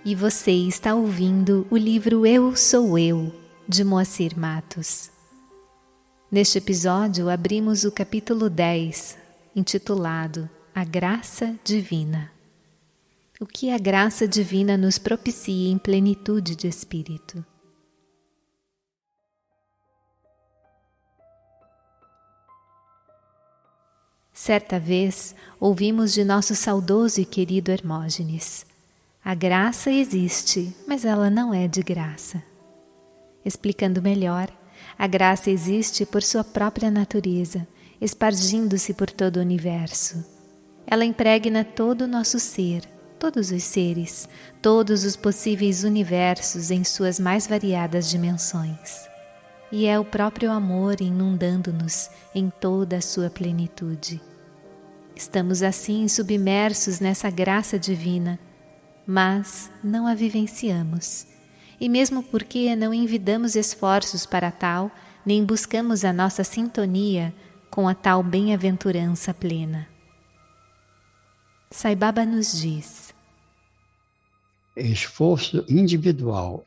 E você está ouvindo o livro Eu Sou Eu, de Moacir Matos. Neste episódio, abrimos o capítulo 10, intitulado A Graça Divina. O que a graça divina nos propicia em plenitude de espírito. Certa vez, ouvimos de nosso saudoso e querido Hermógenes: a graça existe, mas ela não é de graça. Explicando melhor, a graça existe por sua própria natureza, espargindo-se por todo o universo. Ela impregna todo o nosso ser, todos os seres, todos os possíveis universos em suas mais variadas dimensões. E é o próprio amor inundando-nos em toda a sua plenitude. Estamos assim submersos nessa graça divina, mas não a vivenciamos. E mesmo porque não envidamos esforços para tal, nem buscamos a nossa sintonia com a tal bem-aventurança plena. Sai Baba nos diz: esforço individual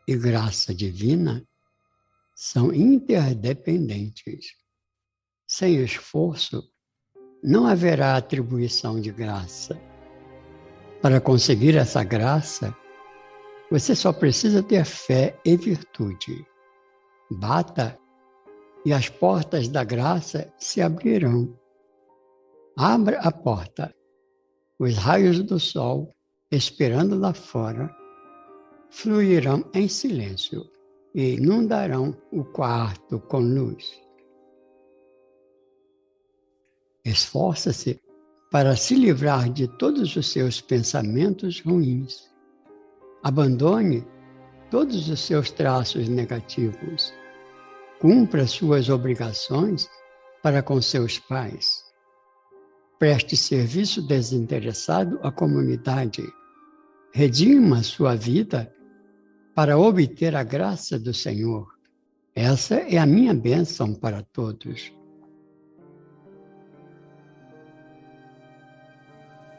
e graça divina são interdependentes. Sem esforço, não haverá atribuição de graça. Para conseguir essa graça, você só precisa ter fé e virtude. Bata e as portas da graça se abrirão. Abra a porta. Os raios do sol, esperando lá fora, fluirão em silêncio e inundarão o quarto com luz. Esforça-se para se livrar de todos os seus pensamentos ruins. Abandone todos os seus traços negativos. Cumpra suas obrigações para com seus pais. Preste serviço desinteressado à comunidade. Redima sua vida para obter a graça do Senhor. Essa é a minha bênção para todos.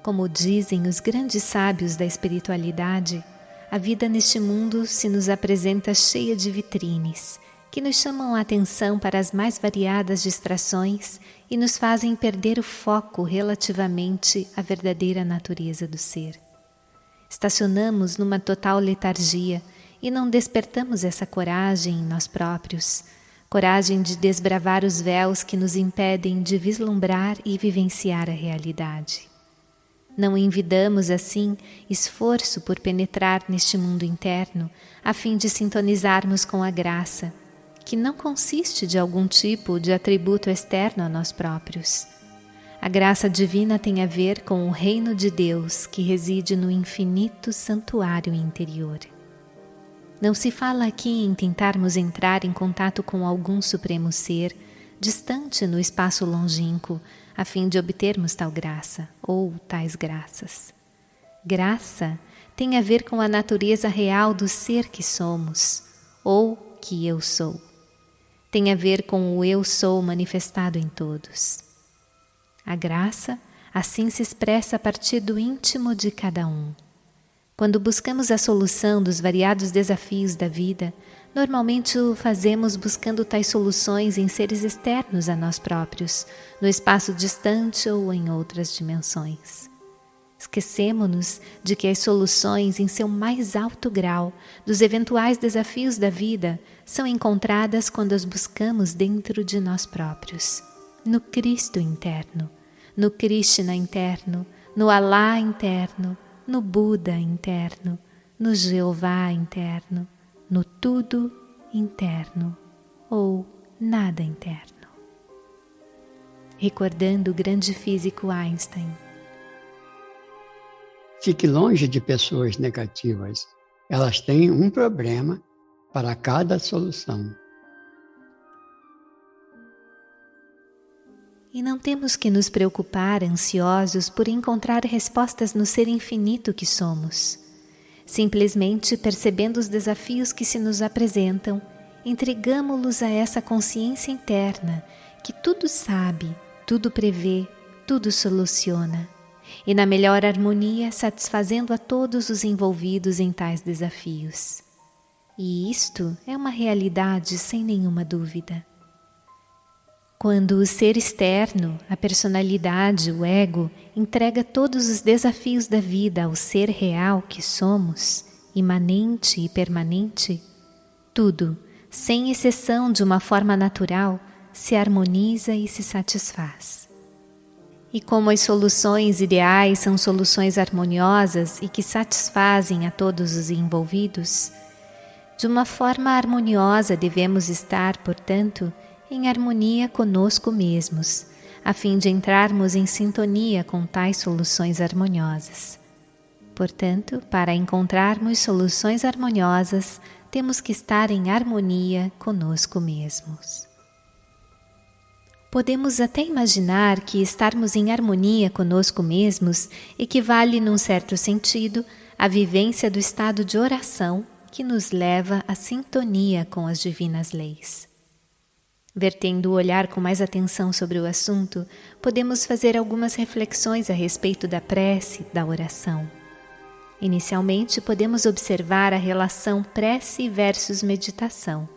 Como dizem os grandes sábios da espiritualidade, a vida neste mundo se nos apresenta cheia de vitrines, que nos chamam a atenção para as mais variadas distrações e nos fazem perder o foco relativamente à verdadeira natureza do ser. Estacionamos numa total letargia e não despertamos essa coragem em nós próprios, coragem de desbravar os véus que nos impedem de vislumbrar e vivenciar a realidade. Não envidamos, assim, esforço por penetrar neste mundo interno, a fim de sintonizarmos com a graça, que não consiste de algum tipo de atributo externo a nós próprios. A graça divina tem a ver com o reino de Deus que reside no infinito santuário interior. Não se fala aqui em tentarmos entrar em contato com algum supremo ser, distante no espaço longínquo, a fim de obtermos tal graça, ou tais graças. Graça tem a ver com a natureza real do ser que somos, ou que eu sou. Tem a ver com o eu sou manifestado em todos. A graça, assim, se expressa a partir do íntimo de cada um. Quando buscamos a solução dos variados desafios da vida, normalmente o fazemos buscando tais soluções em seres externos a nós próprios, no espaço distante ou em outras dimensões. Esquecemo-nos de que as soluções em seu mais alto grau dos eventuais desafios da vida são encontradas quando as buscamos dentro de nós próprios, no Cristo interno, no Krishna interno, no Alá interno, no Buda interno, no Jeová interno, no tudo interno ou nada interno. Recordando o grande físico Einstein: fique longe de pessoas negativas. Elas têm um problema para cada solução. E não temos que nos preocupar ansiosos por encontrar respostas no ser infinito que somos. Simplesmente percebendo os desafios que se nos apresentam, entregamo-los a essa consciência interna que tudo sabe, tudo prevê, tudo soluciona. e na melhor harmonia, satisfazendo a todos os envolvidos em tais desafios. E isto é uma realidade sem nenhuma dúvida. Quando o ser externo, a personalidade, o ego, entrega todos os desafios da vida ao ser real que somos, imanente e permanente, tudo, sem exceção de uma forma natural, se harmoniza e se satisfaz. E como as soluções ideais são soluções harmoniosas e que satisfazem a todos os envolvidos, de uma forma harmoniosa devemos estar, portanto, em harmonia conosco mesmos, a fim de entrarmos em sintonia com tais soluções harmoniosas. Portanto, para encontrarmos soluções harmoniosas, temos que estar em harmonia conosco mesmos. Podemos até imaginar que estarmos em harmonia conosco mesmos equivale, num certo sentido, à vivência do estado de oração que nos leva à sintonia com as divinas leis. Vertendo o olhar com mais atenção sobre o assunto, podemos fazer algumas reflexões a respeito da prece, da oração. Inicialmente, podemos observar a relação prece versus meditação,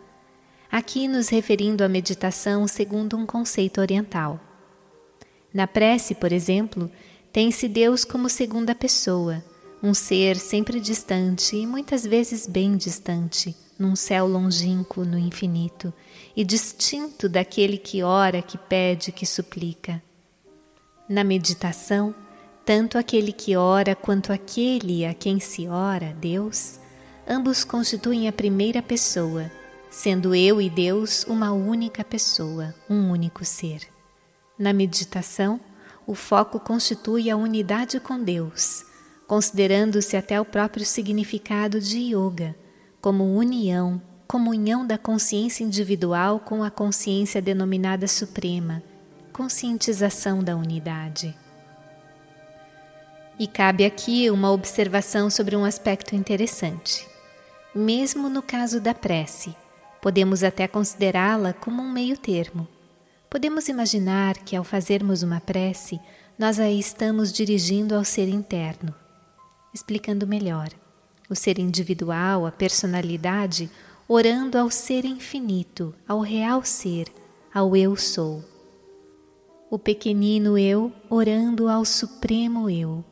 aqui nos referindo à meditação segundo um conceito oriental. Na prece, por exemplo, tem-se Deus como segunda pessoa, um ser sempre distante e muitas vezes bem distante, num céu longínquo no infinito, e distinto daquele que ora, que pede, que suplica. Na meditação, tanto aquele que ora quanto aquele a quem se ora, Deus, ambos constituem a primeira pessoa, sendo eu e Deus uma única pessoa, um único ser. Na meditação, o foco constitui a unidade com Deus, considerando-se até o próprio significado de yoga, como união, comunhão da consciência individual com a consciência denominada suprema, conscientização da unidade. E cabe aqui uma observação sobre um aspecto interessante. Mesmo no caso da prece, podemos até considerá-la como um meio termo. Podemos imaginar que ao fazermos uma prece, nós a estamos dirigindo ao ser interno. Explicando melhor, o ser individual, a personalidade, orando ao ser infinito, ao real ser, ao eu sou. O pequenino eu orando ao supremo eu.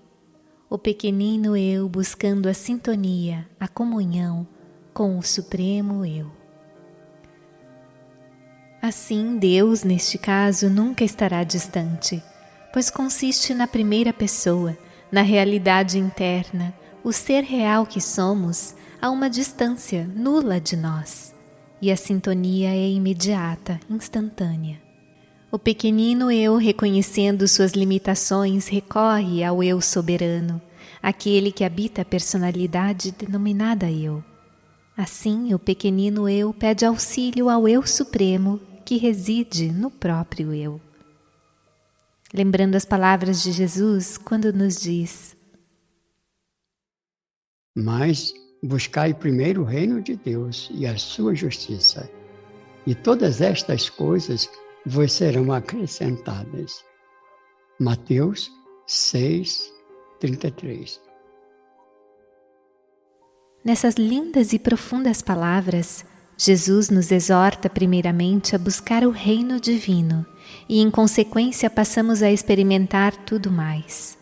O pequenino eu buscando a sintonia, a comunhão com o supremo eu. Assim, Deus, neste caso, nunca estará distante, pois consiste na primeira pessoa, na realidade interna, o ser real que somos, a uma distância nula de nós, e a sintonia é imediata, instantânea. O pequenino eu, reconhecendo suas limitações, recorre ao eu soberano, aquele que habita a personalidade denominada eu. Assim, o pequenino eu pede auxílio ao eu supremo, que reside no próprio eu. Lembrando as palavras de Jesus quando nos diz: Mas buscai primeiro o reino de Deus e a sua justiça, e todas estas coisas vos serão acrescentadas. Mateus 6:33. Nessas lindas e profundas palavras, Jesus nos exorta primeiramente a buscar o reino divino e, em consequência, passamos a experimentar tudo mais.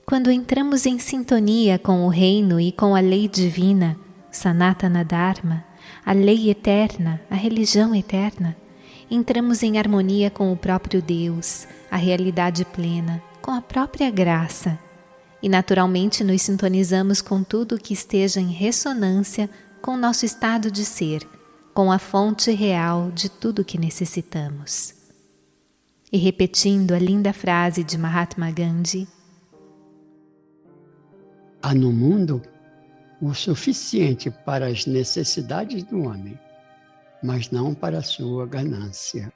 Quando entramos em sintonia com o reino e com a lei divina, Sanatana Dharma, a lei eterna, a religião eterna, entramos em harmonia com o próprio Deus, a realidade plena, com a própria graça, e naturalmente nos sintonizamos com tudo que esteja em ressonância com o nosso estado de ser, com a fonte real de tudo que necessitamos. E repetindo a linda frase de Mahatma Gandhi: há no mundo o suficiente para as necessidades do homem, mas não para a sua ganância.